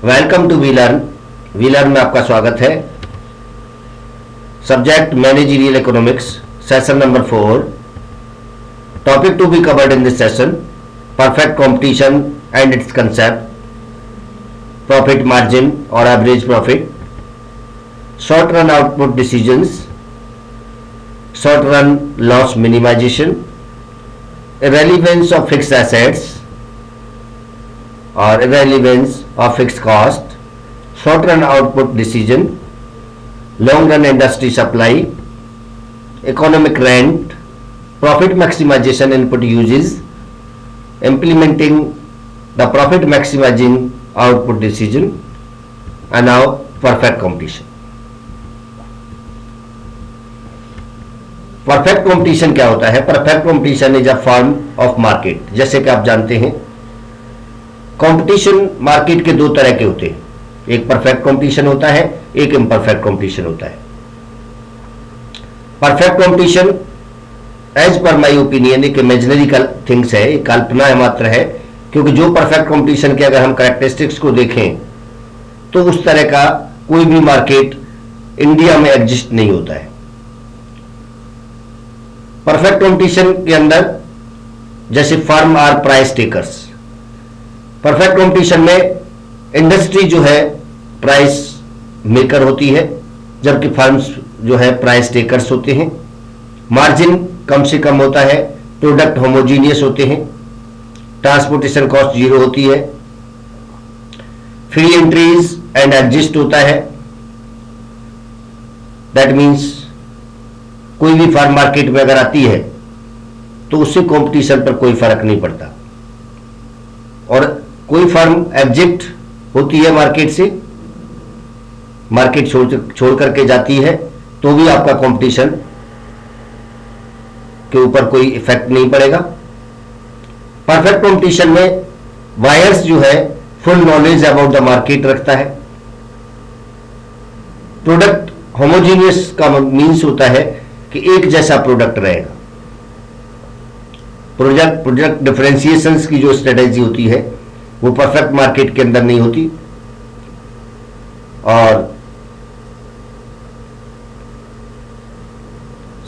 Welcome to we learn में आपका स्वागत है। Subject managerial economics, session number 4। Topic to be covered in this session: perfect competition and its concept, profit margin और average profit, short run output decisions, short run loss minimisation, irrelevance of fixed assets or irrelevance of fixed cost, short run output decision, long run industry supply, economic rent, profit maximization input uses, implementing the profit maximizing output decision, and now perfect competition. Perfect competition क्या होता है? Perfect competition is a form of market. जैसे कि आप जानते हैं, competition market के दो तरह के होते हैं, एक परफेक्ट कंपटीशन होता है, एक इम्परफेक्ट कंपटीशन होता है। Perfect competition as per my opinion एक इमेजिनरी थिंग्स है, एक कल्पना मात्र है, क्योंकि जो परफेक्ट कंपटीशन के अगर हम कैरेक्टरिस्टिक्स को देखें तो उस तरह का कोई भी मार्केट इंडिया में एग्जिस्ट नहीं होता है। परफेक्ट कंपटीशन के अंदर जैसे firm are price takers, perfect competition में इंडस्ट्री जो है प्राइस मेकर होती है, जबकि फर्म्स जो है प्राइस टेकर्स होते हैं। मार्जिन कम से कम होता है, प्रोडक्ट होमोजीनियस होते हैं, ट्रांसपोर्टेशन कॉस्ट जीरो होती है, फ्री एंट्रीज एंड एग्जिस्ट होता है। दैट मीन्स कोई भी फर्म मार्केट में अगर आती है तो उससे कंपटीशन पर कोई फर्क नहीं पड़ता, और कोई फर्म एग्जिट होती है मार्केट से, मार्केट छोड़ करके जाती है तो भी आपका कंपटीशन के ऊपर कोई इफेक्ट नहीं पड़ेगा। परफेक्ट कंपटीशन में बायर्स जो है full knowledge about the market रखता है। प्रोडक्ट होमोजीनियस का मीन्स होता है कि एक जैसा प्रोडक्ट रहेगा। प्रोडक्ट डिफरेंशिएशंस की जो स्ट्रेटेजी होती है वो परफेक्ट मार्केट के अंदर नहीं होती। और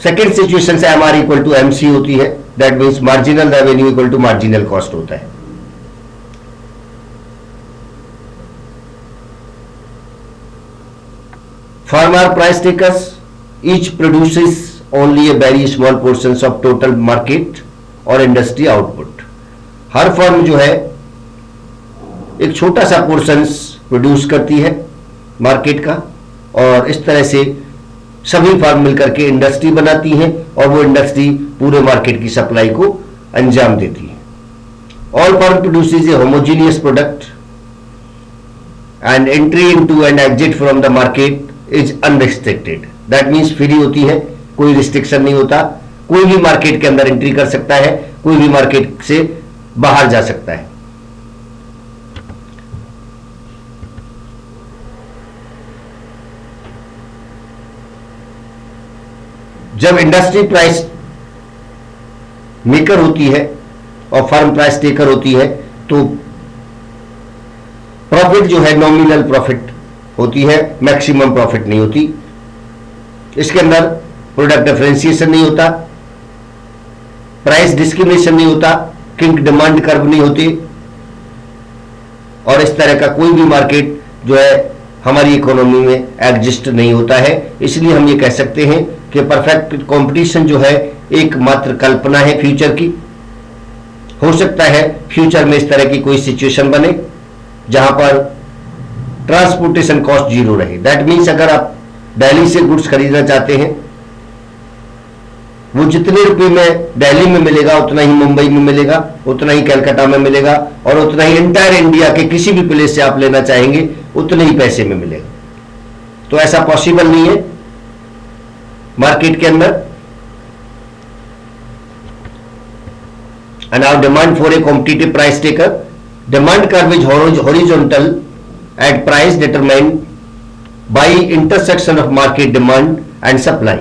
सेकेंड सिचुएशन से MR इक्वल टू MC होती है, that means marginal revenue equal to marginal cost होता है। Firm are price takers, each produces only a very small portions of total market और इंडस्ट्री आउटपुट। हर फर्म जो है एक छोटा सा पोर्शंस प्रोड्यूस करती है मार्केट का, और इस तरह से सभी फर्म मिलकर के इंडस्ट्री बनाती हैं और वो इंडस्ट्री पूरे मार्केट की सप्लाई को अंजाम देती है। All firm produces A homogeneous product and entry into and exit from the market is unrestricted. That means free होती है, कोई रिस्ट्रिक्शन नहीं होता, कोई भी मार्केट के अंदर एंट्री कर सकता है, कोई भी मार्केट से बाहर जा सकता है। जब इंडस्ट्री प्राइस मेकर होती है और फर्म प्राइस टेकर होती है तो प्रॉफिट जो है नॉमिनल प्रॉफिट होती है, मैक्सिमम प्रॉफिट नहीं होती। इसके अंदर प्रोडक्ट डिफरेंशिएशन नहीं होता, प्राइस डिस्क्रिमिनेशन नहीं होता, किंग डिमांड कर्व नहीं होती, और इस तरह का कोई भी मार्केट जो है हमारी इकोनॉमी में एग्जिस्ट नहीं होता है। इसलिए हम ये कह सकते हैं कि परफेक्ट कंपटीशन जो है एक मात्र कल्पना है फ्यूचर की। हो सकता है फ्यूचर में इस तरह की कोई सिचुएशन बने जहां पर ट्रांसपोर्टेशन कॉस्ट जीरो रहे। दैट मीन्स अगर आप दिल्ली से गुड्स खरीदना चाहते हैं, वो जितने रुपए में दिल्ली में मिलेगा उतना ही मुंबई में मिलेगा, उतना ही कलकत्ता में मिलेगा, और उतना ही इंटायर इंडिया के किसी भी प्लेस से आप लेना चाहेंगे उतने ही पैसे में मिलेगा। तो ऐसा पॉसिबल नहीं है मार्केट के अंदर। And now demand for a competitive price taker, demand curve is horizontal at price determined by intersection of market demand and supply।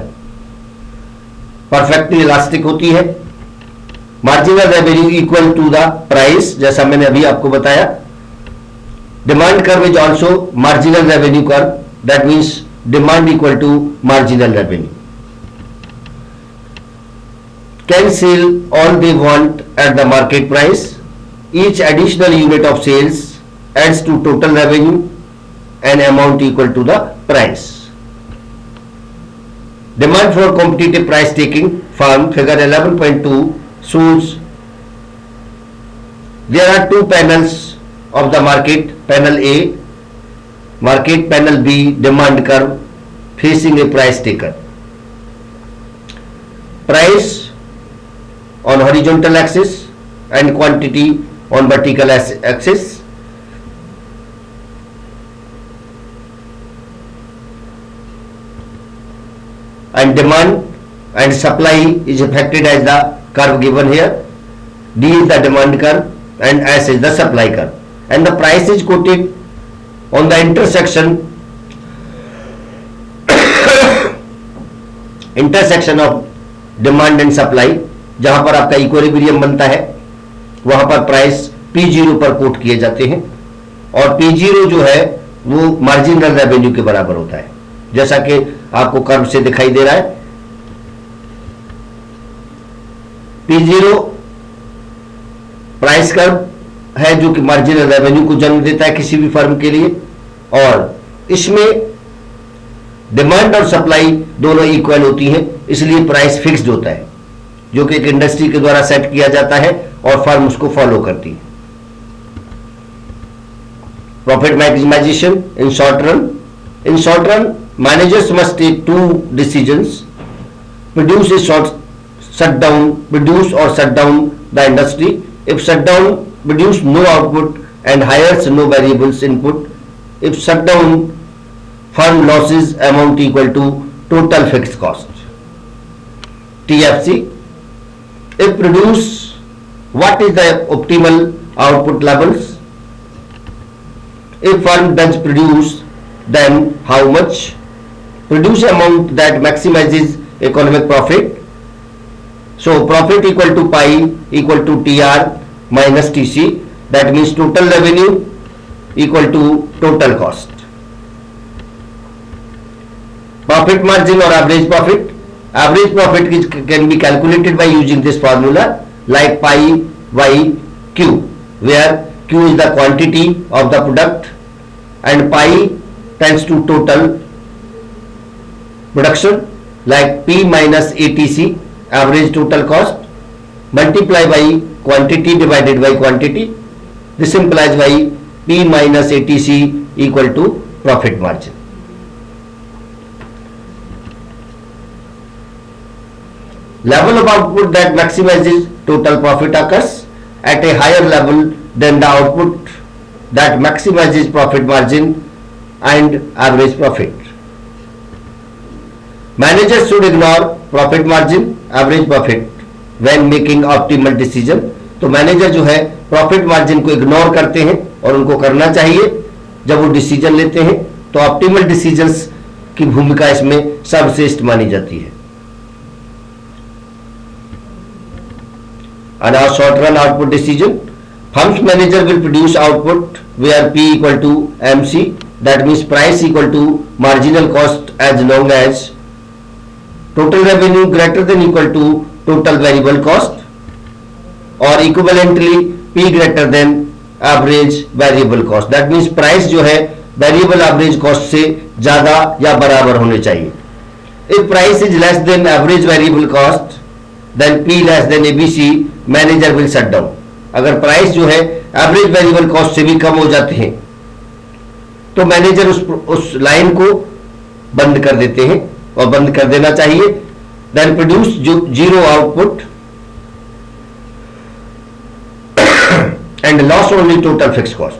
Perfectly elastic होती है, marginal revenue equal to the price, जैसा मैंने अभी आपको बताया, Demand curve is also marginal revenue curve. That means demand equal to marginal revenue. Can sell all they want at the market price. Each additional unit of sales adds to total revenue and amount equal to the price. Demand for competitive price taking firm. Figure 11.2 shows there are two panels of the market. Panel A market, panel B demand curve facing a price taker. Price on horizontal axis and quantity on vertical axis. And demand and supply is affected as the curve given here. D is the demand curve and S is the supply curve, and the price is quoted on the intersection of demand and supply. जहां पर आपका equilibrium बनता है वहां पर price P0 पर coat किए जाते हैं, और P0 जो है वो मार्जिनल रेवेन्यू के बराबर होता है, जैसा कि आपको कर्व से दिखाई दे रहा है. P0 प्राइस कर्व है जो कि मार्जिनल रेवेन्यू को जन्म देता है किसी भी फर्म के लिए, और इसमें डिमांड और सप्लाई दोनों इक्वल होती हैं, इसलिए प्राइस फिक्स्ड होता है जो कि एक इंडस्ट्री के द्वारा सेट किया जाता है और फर्म उसको फॉलो करती है. Profit maximization in short run. Managers must take two decisions: produce or shut down the industry. If shut down, produce no output and hires no variables input. If shut down, firm losses amount equal to total fixed cost. TFC. If produce, what is the optimal output levels? If firm does produce, then how much? Produce amount that maximizes economic profit. So profit equal to pi equal to TR minus TC. That means total revenue equal to total cost. Profit margin or average profit. Average profit can be calculated by using this formula like pi by Q, where Q is the quantity of the product and pi tends to total production, like P minus ATC, average total cost, multiply by quantity divided by quantity. This implies by P minus ATC equal to profit margin. Level of output that maximizes total profit occurs at a higher level than the output that maximizes profit margin and average profit. Managers should ignore profit margin, average profit when making optimal decision. तो manager जो है profit margin को ignore करते हैं और उनको करना चाहिए जब वो डिसीजन लेते हैं. तो ऑप्टिमल डिसीजंस की भूमिका इसमें सर्वश्रेष्ठ मानी जाती है. And our short run output decision. Firm's manager will produce output where P equal to MC, that means price equal to marginal cost as long as total revenue greater than equal to total variable cost, or equivalently P greater than average variable cost. That means price जो है variable average cost से ज्यादा या बराबर होने चाहिए. If price is less than average variable cost, then P less than ABC, manager will shut down. अगर price जो है एवरेज वेरिएबल कॉस्ट से भी कम हो जाते हैं तो मैनेजर उस लाइन को बंद कर देते हैं और बंद कर देना चाहिए. देन प्रोड्यूस जो zero output and loss only total fix cost.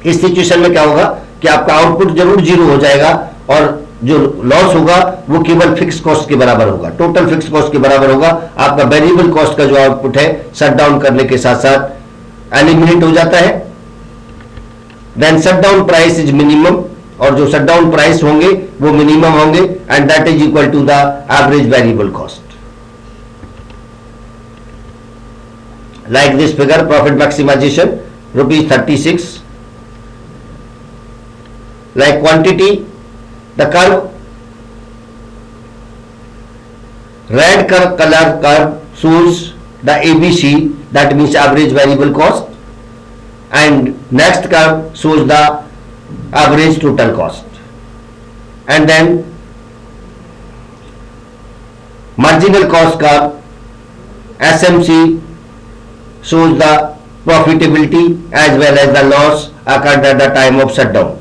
इस सिचुएशन में क्या होगा कि आपका आउटपुट जरूर जीरो हो जाएगा और जो लॉस होगा वो केवल फिक्स कॉस्ट के बराबर होगा, टोटल फिक्स कॉस्ट के बराबर होगा. आपका वेरिएबल कॉस्ट का जो आउटपुट है शट डाउन करने के साथ साथ एलिमिनेट हो जाता है. Then shut down price is minimum, और जो शट डाउन प्राइस होंगे वो मिनिमम होंगे and that is equal to the average variable cost. Like this figure, profit maximization ₹36 like quantity, the curve, red color curve shows the ABC, that means average variable cost, and next curve shows the average total cost, and then marginal cost curve, SMC, shows the profitability as well as the loss occurred at the time of shutdown.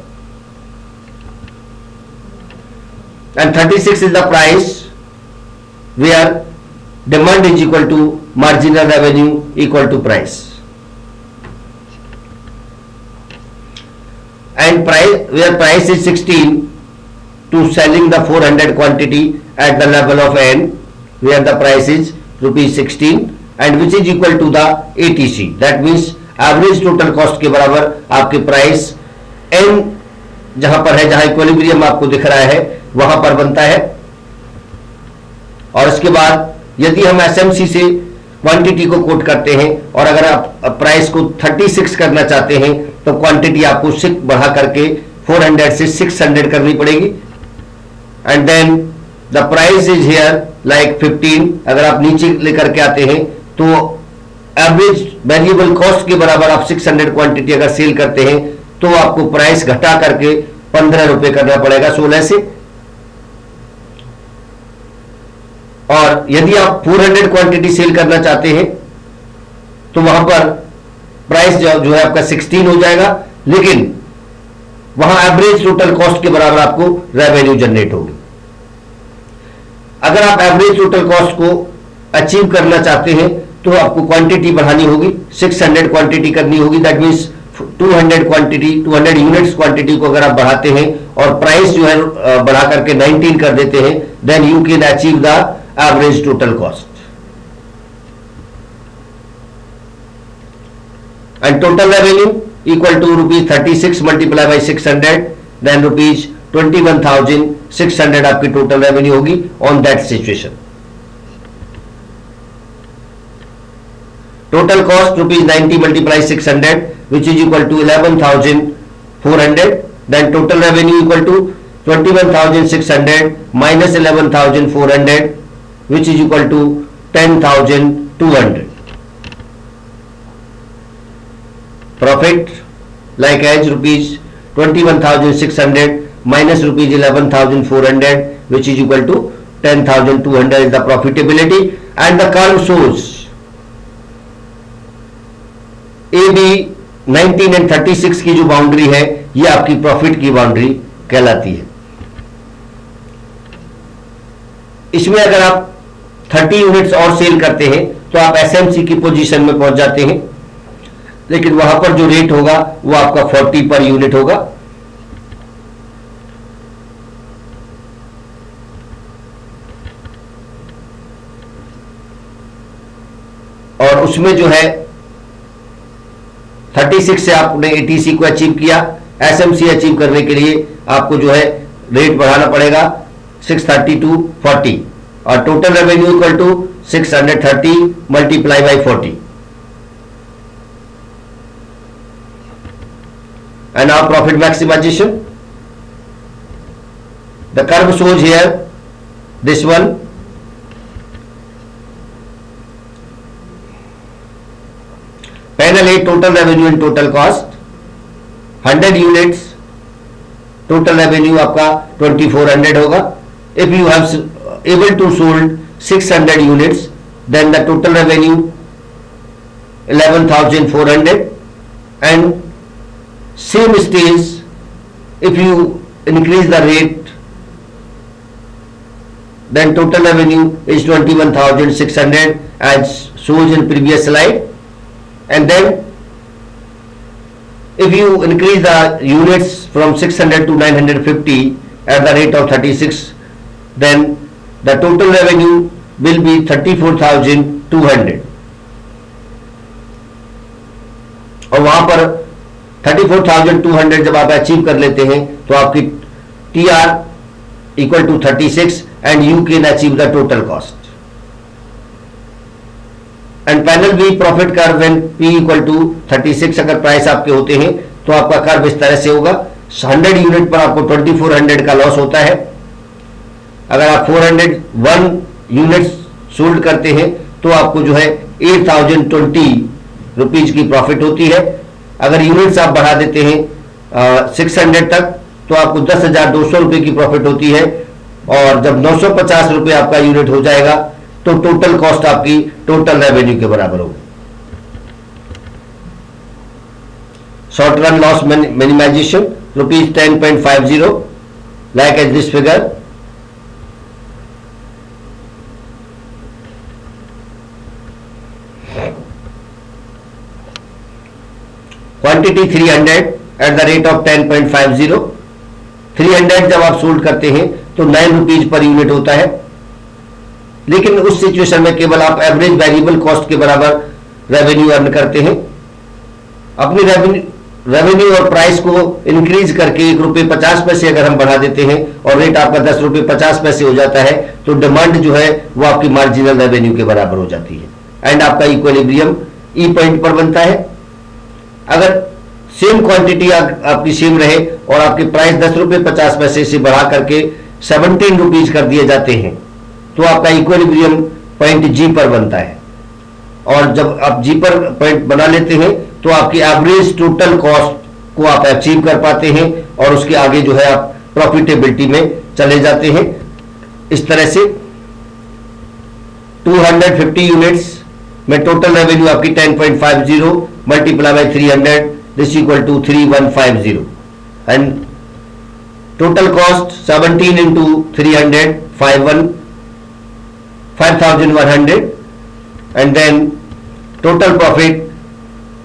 And 36 is the price, where demand is equal to marginal revenue equal to price. And price, where price is 16 to selling the 400 quantity at the level of N, where the price is rupees 16, and which is equal to the ATC, that means average total cost के बराबर आपके price N जहां पर है, जहां equilibrium आपको दिख रहा है वहां पर बनता है। और इसके बाद यदि हम SMC से क्वांटिटी को कोट करते हैं और अगर आप प्राइस को 36 करना चाहते हैं तो क्वांटिटी आपको 6 बढ़ा करके 400 से 600 करनी पड़ेगी। And then the price is here like 15। अगर आप नीचे लेकर के आते हैं तो एवरेज वेरिएबल कॉस्ट के बराबर आप 600 क्वांटिटी अगर सेल करते हैं तो आपको प्राइस घटा करके 15 रुपए करना पड़ेगा 16 से। और यदि आप 400 क्वांटिटी सेल करना चाहते हैं तो वहां पर प्राइस जो है आपका 16 हो जाएगा, लेकिन वहां एवरेज टोटल कॉस्ट के बराबर आपको रेवेन्यू जनरेट होगी। अगर आप एवरेज टोटल कॉस्ट को अचीव करना चाहते हैं तो आपको क्वांटिटी बढ़ानी होगी, 600 क्वांटिटी करनी होगी। That means 200 quantity, 200 units quantity को अगर आप बढ़ाते हैं और प्राइस जो है बढ़ा करके 19 कर देते हैं, then you can achieve the average total cost. And total revenue equal to rupees 36 multiply by 600, then rupees 21,600 आपकी टोटल रेवेन्यू होगी on that situation. Total cost rupees 90 multiply 600 which is equal to 11,400, then total revenue equal to 21,600 minus 11,400 which is equal to 10,200. Profit like as rupees 21,600 minus rupees 11,400 which is equal to 10,200 is the profitability, and the curve shows AB 19 and 36 की जो boundary है ये आपकी profit की boundary कहलाती है। इसमें अगर आप 30 यूनिट्स और सेल करते हैं तो आप SMC की पोजीशन में पहुंच जाते हैं, लेकिन वहां पर जो रेट होगा वो आपका 40 पर यूनिट होगा। और उसमें जो है 36 से आपने ATC को अचीव किया, SMC अचीव करने के लिए आपको जो है रेट बढ़ाना पड़ेगा 630 to 40, और total revenue equal to 630 multiply by 40। And now profit maximization, the curve shows here this one. Panel A total revenue and total cost, 100 units total revenue आपका 2400 होगा। If you have able to sold 600 units then the total revenue 11,400, and same stage if you increase the rate then total revenue is 21,600 as shows in previous slide. And then if you increase the units from 600 to 950 at the rate of 36, then the total revenue will be 34,200, और वहां पर 34,200 जब आप achieve कर लेते हैं तो आपकी TR equal to 36 and you can achieve the total cost. And panel B profit curve when P equal to 36 अगर प्राइस आपके होते हैं तो आपका कर्व इस तरह से होगा। 100 यूनिट पर आपको 2400 का लॉस होता है। अगर आप 401 यूनिट सोल्ड करते हैं तो आपको जो है 8020 रुपीज की प्रॉफिट होती है। अगर यूनिट्स आप बढ़ा देते हैं 600 तक तो आपको 10,200 रुपए की प्रॉफिट होती है। और जब 950 रुपए आपका यूनिट हो जाएगा तो टोटल कॉस्ट आपकी टोटल रेवेन्यू के बराबर होगी। Short run loss minimization ₹10.50 like as this figure. Quantity 300 at the rate of 10.50। 300 जब आप सोल्ड करते हैं तो 9 रुपीज पर यूनिट होता है। लेकिन उस सिचुएशन में केवल आप एवरेज वेरिएबल कॉस्ट के बराबर रेवेन्यू अर्न करते हैं। अपनी रेवेन्यू और प्राइस को इंक्रीज करके ₹1.50 अगर हम बढ़ा देते हैं और रेट आपका ₹10.50 हो जाता है तो डिमांड जो है वो आपकी मार्जिनल रेवेन्यू के बराबर हो जाती है एंड आपका इक्विलिब्रियम ई पॉइंट पर बनता है। अगर सेम क्वांटिटी आपकी सेम रहे और आपके प्राइस ₹10.50 से बढ़ा करके 17 रुपीज कर दिए जाते हैं तो आपका इक्विलिब्रियम पॉइंट जी पर बनता है। और जब आप जी पर पॉइंट बना लेते हैं तो आपकी एवरेज टोटल कॉस्ट को आप अचीव कर पाते हैं और उसके आगे जो है आप प्रॉफिटेबिलिटी में चले जाते हैं। इस तरह से 250 यूनिट्स में टोटल रेवेन्यू आपकी 10.50 multiply by 300 this equal to 3150 and total cost 17 into 300 5100 and then total profit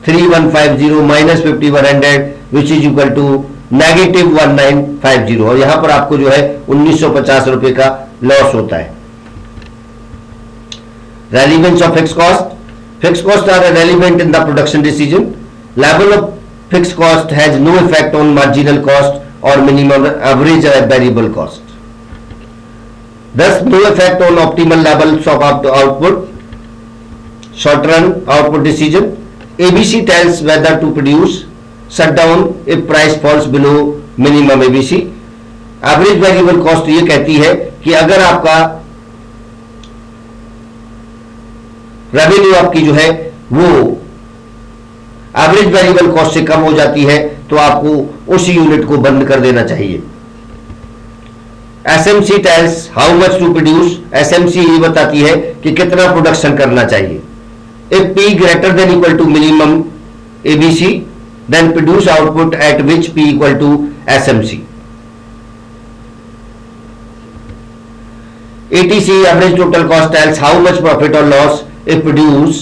3150 minus 5100 which is equal to -1950 और यहां पर आपको जो है 1950 रुपए का लॉस होता है। Relevance of fix cost. Fixed costs are relevant in the production decision. Level of fixed cost has no effect on marginal cost or minimum average variable cost. Thus, no effect on optimal levels of output. Short run output decision. ABC tells whether to produce, shut down if price falls below minimum ABC. Average variable cost ये कहती है कि अगर आपका revenue आपकी जो है वो एवरेज वेरिएबल कॉस्ट से कम हो जाती है तो आपको उस यूनिट को बंद कर देना चाहिए। SMC tells how much to produce. SMC ये बताती है कि कितना प्रोडक्शन करना चाहिए। If P greater than equal to minimum ABC then produce output at which P equal to SMC. ATC average total cost tells how much profit और loss if produce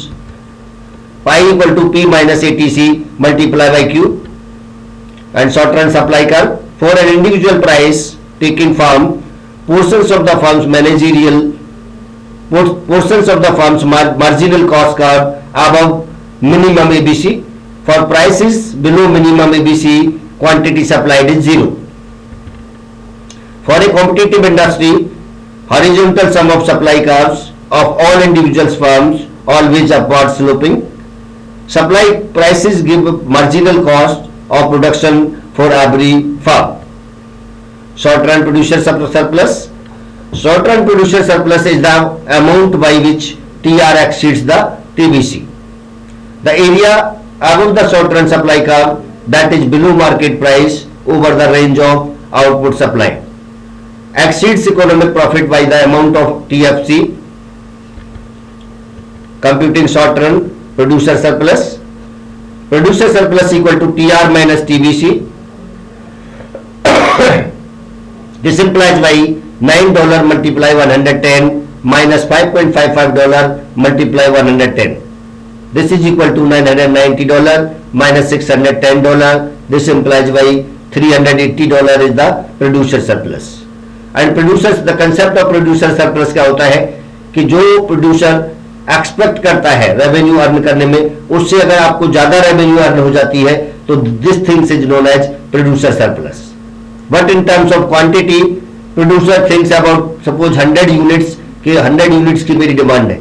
pi equal to p minus ATC multiply by Q and short run supply curve for an individual price taking firm portions of the firm's managerial portions of the firm's marginal cost curve above minimum ABC. For prices below minimum ABC quantity supplied is 0. For a competitive industry horizontal sum of supply curves of all individuals firms always upward sloping. Supply prices give marginal cost of production for every firm. Short run producer surplus. Short run producer surplus is the amount by which TR exceeds the TBC. The area above the short run supply curve that is below market price over the range of output supply exceeds economic profit by the amount of TFC. Computing short run producer surplus. Producer surplus equal to TR minus TBC. This implies by $9 multiply 110 minus $5.55 multiply 110. This is equal to $990 minus $610. This implies by $380 is the producer surplus. And producers, the concept of producer surplus क्या होता है कि जो producer expect करता है revenue earn करने में उससे अगर आपको ज्यादा रेवेन्यू अर्न हो जाती है तो this things is known as producer surplus. But in terms of quantity producer thinks about suppose 100 units के 100 यूनिट्स की मेरी डिमांड है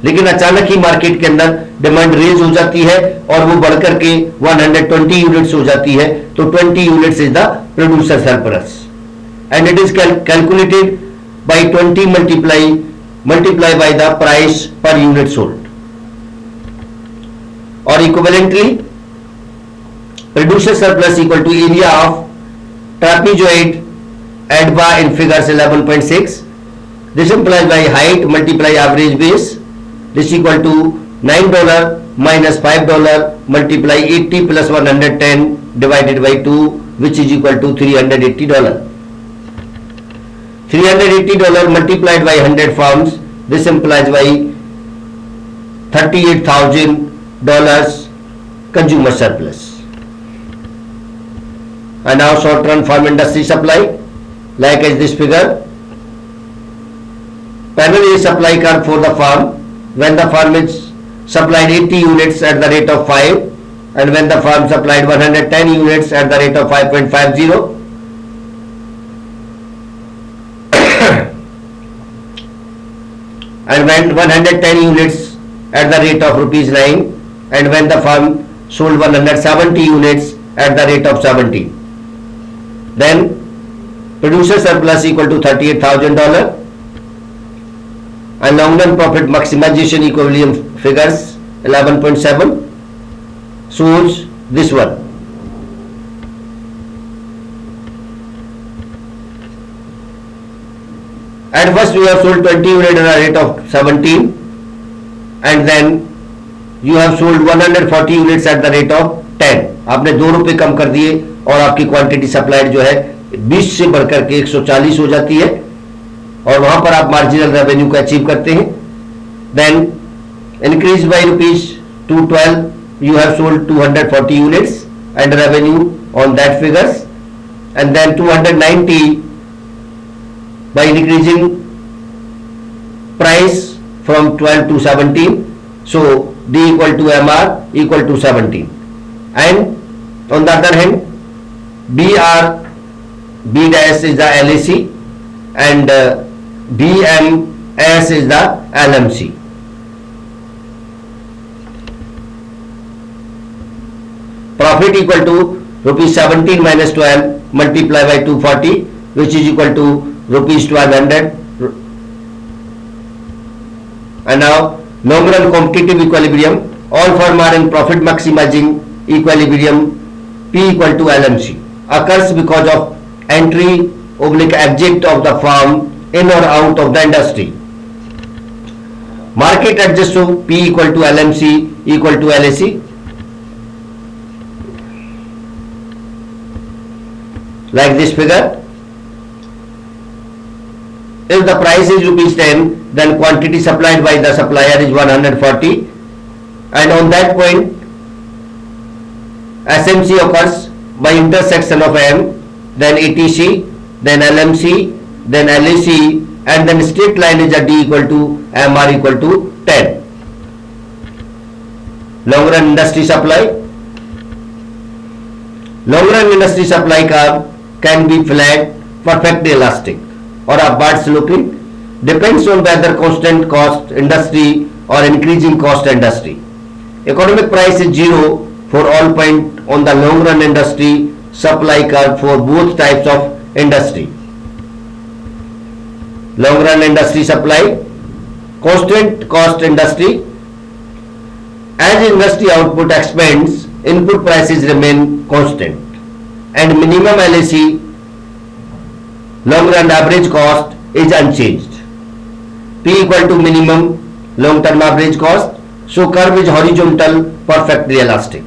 लेकिन अचानक ही मार्केट के अंदर डिमांड रेज हो जाती है और वो बढ़कर के 120 यूनिट्स हो जाती है तो 20 units is the producer surplus, and it is calculated by 20 multiply by the price per unit sold. Or equivalently, producer surplus equal to area of trapezoid ADVA in figures 11.6. This implies by height multiply average base. This equal to $9 minus $5 multiply 80 plus 110 divided by 2, which is equal to $380. $380 multiplied by 100 farms. This implies by $38,000 consumer surplus. And now short run farm industry supply, like as this figure. Panel A supply curve for the farm. When the farm is supplied 80 units at the rate of 5, and when the farm supplied 110 units at the rate of 5.50, and when 110 units at the rate of rupees 9, and when the farm sold 170 units at the rate of 17. Then producer surplus equal to $38,000, and long run profit maximization equilibrium figures 11.7 shows this one. At first you have sold 20 units at a rate of 17, and then you have sold 140 units at the rate of 10. आपने 2 रुपए कम कर दिए और आपकी quantity supplied जो है 20 से बढ़कर के 140 हो जाती है, और वहां पर आप मार्जिनल रेवेन्यू को अचीव करते हैं. Then increase by rupees 212, you have sold 240 units and revenue on that figures, and then 290 by increasing price from 12 to 17, so D equal to MR equal to 17. And on the other hand, B dash is the LAC and BMS is the LMC. Profit equal to rupees 17 minus 12 multiply by 240, which is equal to rupees 1200. And now long run competitive equilibrium, all firm are in profit maximizing equilibrium. P equal to LMC occurs because of entry oblique exit of the firm in or out of the industry. Market adjust to P equal to LMC equal to LAC. Like this figure, if the price is rupees 10, then quantity supplied by the supplier is 140, and on that point SMC occurs by intersection of M, then ATC, then LMC, then LAC, and then straight line is a D equal to MR equal to 10. Long run industry supply. Long run industry supply curve can be flat, perfectly elastic, or upward sloping, depends on whether constant cost industry or increasing cost industry. Economic price is 0 for all point on the long run industry supply curve for both types of industry. Long run industry supply, constant cost industry. As industry output expands, input prices remain constant, and minimum LAC, long run average cost, is unchanged. P equal to minimum long term average cost, so curve is horizontal, perfectly elastic.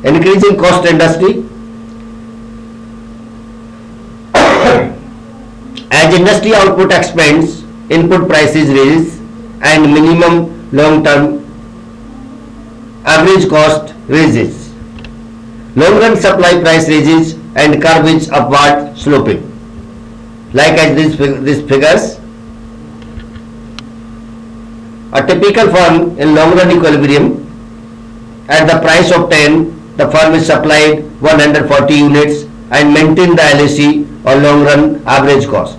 Increasing cost industry. As industry output expands, input prices raise, and minimum long term average cost raises. Long run supply price raises and curve is upward sloping. Like as these figures. A typical firm in long run equilibrium, at the price of 10, the firm is supplied 140 units and maintain the LAC or long run average cost.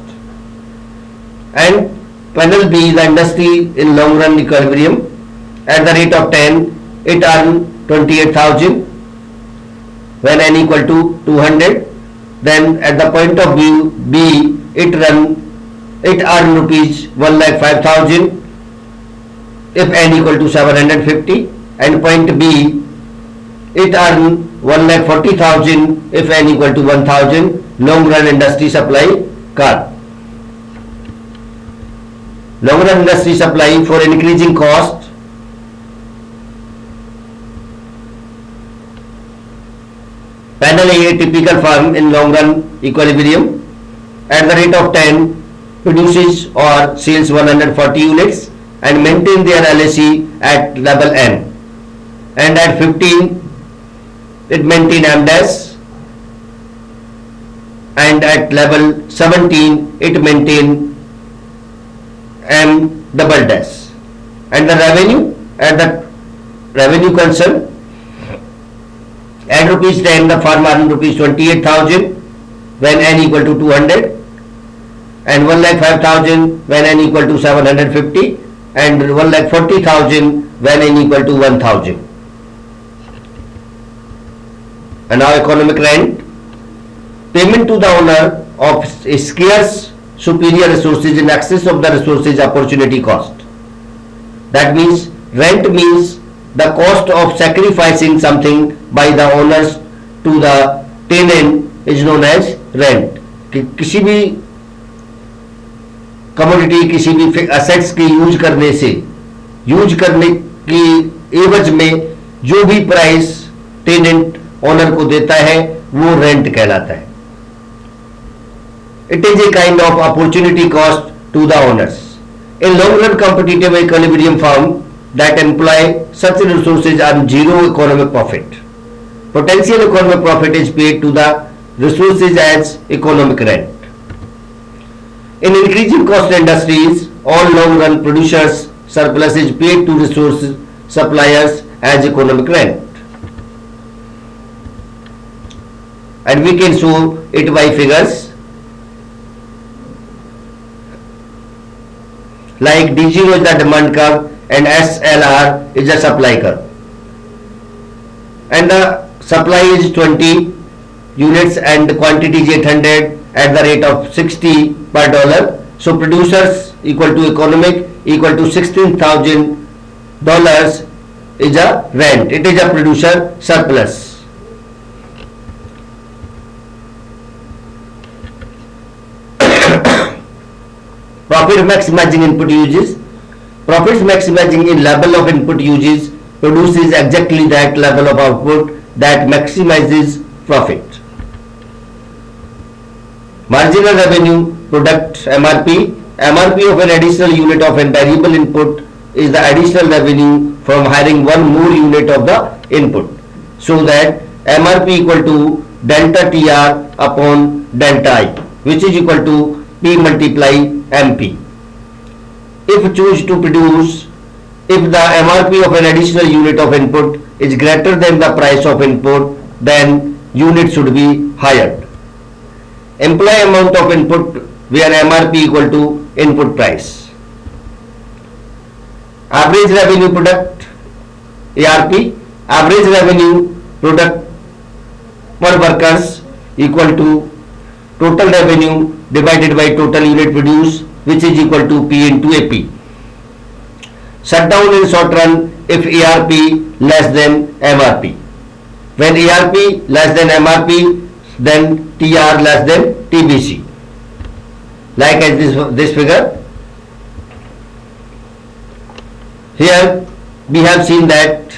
And panel B, the industry in long run equilibrium, at the rate of 10, it earns 28,000, when n equal to 200. Then at the point of view B, it earn rupees 1,05,000 if n equal to 750, and point B, it earn 1,40,000 if n equal to 1,000. Long run industry supply curve. Long run industry supply for increasing cost, panel A, typical firm in long run equilibrium at the rate of 10 produces or sells 140 units and maintain their LAC at level N, and at 15 it maintain M dash, and at level 17 it maintain M double dash. And the revenue, at the revenue concern, at rupees 10 the firm earn rupees 28,000 when n equal to 200, and 1,05,000 when n equal to 750, and 1,40,000 when n equal to 1,000. And now economic rent. Payment to the owner of scarce superior resources in excess of the resources opportunity cost. That means rent means the cost of sacrificing something by the owners to the tenant is known as rent. किसी भी commodity, किसी भी assets के use करने की एवज में जो भी प्राइस टेनेंट ओनर को देता है वो रेंट कहलाता है. It is a kind of opportunity cost to the owners. In long run competitive equilibrium firm that employ such resources earn zero economic profit. Potential economic profit is paid to the resources as economic rent. In increasing cost industries, all long run producers surplus is paid to resource suppliers as economic rent. And we can show it by figures. Like D0 is the demand curve and SLR is the supply curve. And the supply is 20 units and the quantity is 800 at the rate of 60 per dollar. So producers equal to economic equal to $16,000 is a rent. It is a producer surplus. Profit maximizing input uses. Profits maximizing in level of input uses produces exactly that level of output that maximizes profit. Marginal revenue product MRP. MRP of an additional unit of a variable input is the additional revenue from hiring one more unit of the input. So that MRP equal to delta TR upon delta I, which is equal to P multiply MP. If choose to produce, if the MRP of an additional unit of input is greater than the price of input, then unit should be hired. Employee amount of input where MRP equal to input price. Average revenue product ARP. Average revenue product per workers equal to total revenue divided by total unit produced, which is equal to P into AP. Shutdown in short run if ARP less than MRP. When ARP less than MRP, then TR less than TBC. Like as this figure. Here we have seen that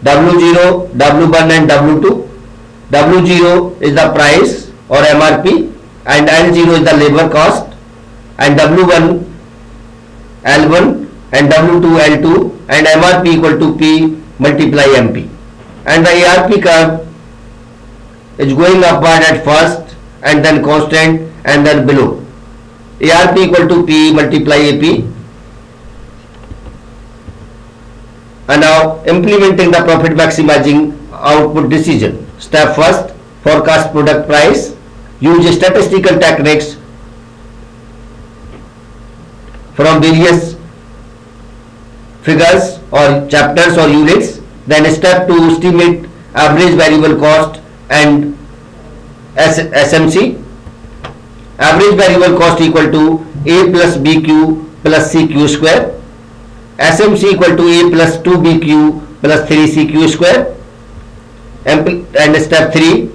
W0, W1 and W2. W0 is the price or MRP and L0 is the labor cost, and W1 L1 and W2 L2 and MRP equal to P multiply MP. And the ARP curve is going upward at first and then constant and then below. ARP equal to P multiply AP. And now implementing the profit maximizing output decision. Step first, forecast product price. Use statistical techniques from various figures or chapters or units Then step 2, estimate average variable cost and SMC. Average variable cost equal to A plus BQ plus CQ square. SMC equal to A plus 2BQ plus 3CQ square. And step 3,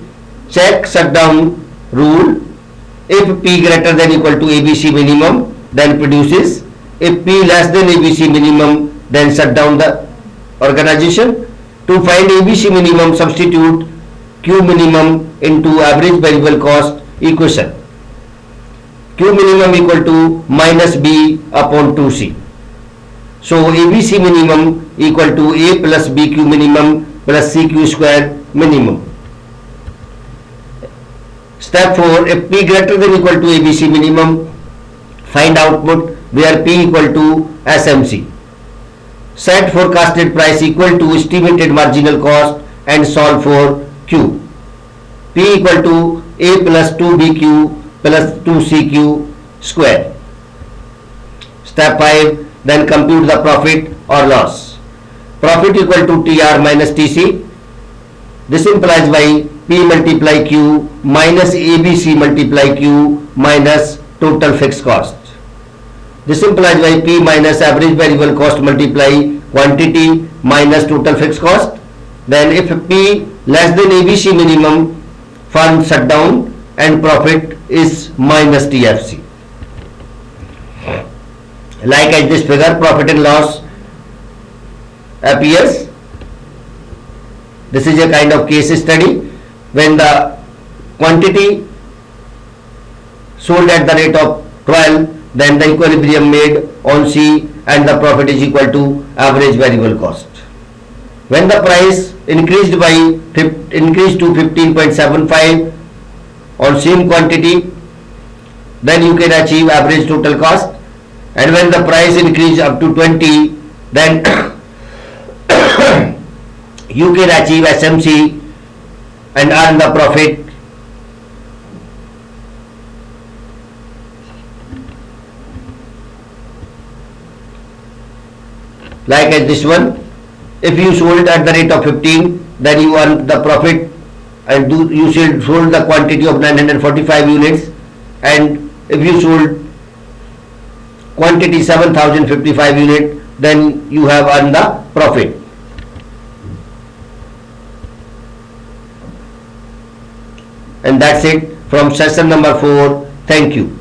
check shutdown rule. If P greater than equal to ABC minimum, then produces. If P less than ABC minimum, then shut down the organization. To find ABC minimum, substitute Q minimum into average variable cost equation. Q minimum equal to minus B upon 2C. So ABC minimum equal to A plus BQ minimum plus CQ square minimum. Step 4, if P greater than equal to ABC minimum, find output where P equal to SMC. Set forecasted price equal to estimated marginal cost and solve for Q. P equal to A plus 2BQ plus 2CQ square. Step 5, then compute the profit or loss. Profit equal to TR minus TC. This implies by P multiply Q minus ABC multiply Q minus total fixed cost. This implies by P minus average variable cost multiply quantity minus total fixed cost. Then if P less than ABC minimum, firm shut down and profit is minus TFC. Like as this figure, profit and loss appears. This is a kind of case study when the quantity sold at the rate of 12, then the equilibrium made on C and the profit is equal to average variable cost. When the price increased to 15.75 on same quantity, then you can achieve average total cost, and when the price increased up to 20, then you can achieve SMC and earn the profit. Like as this one, if you sold at the rate of 15, then you earn the profit, and you sold the quantity of 945 units, and if you sold quantity 7055 unit, then you have earned the profit. And that's it from session number 4. Thank you.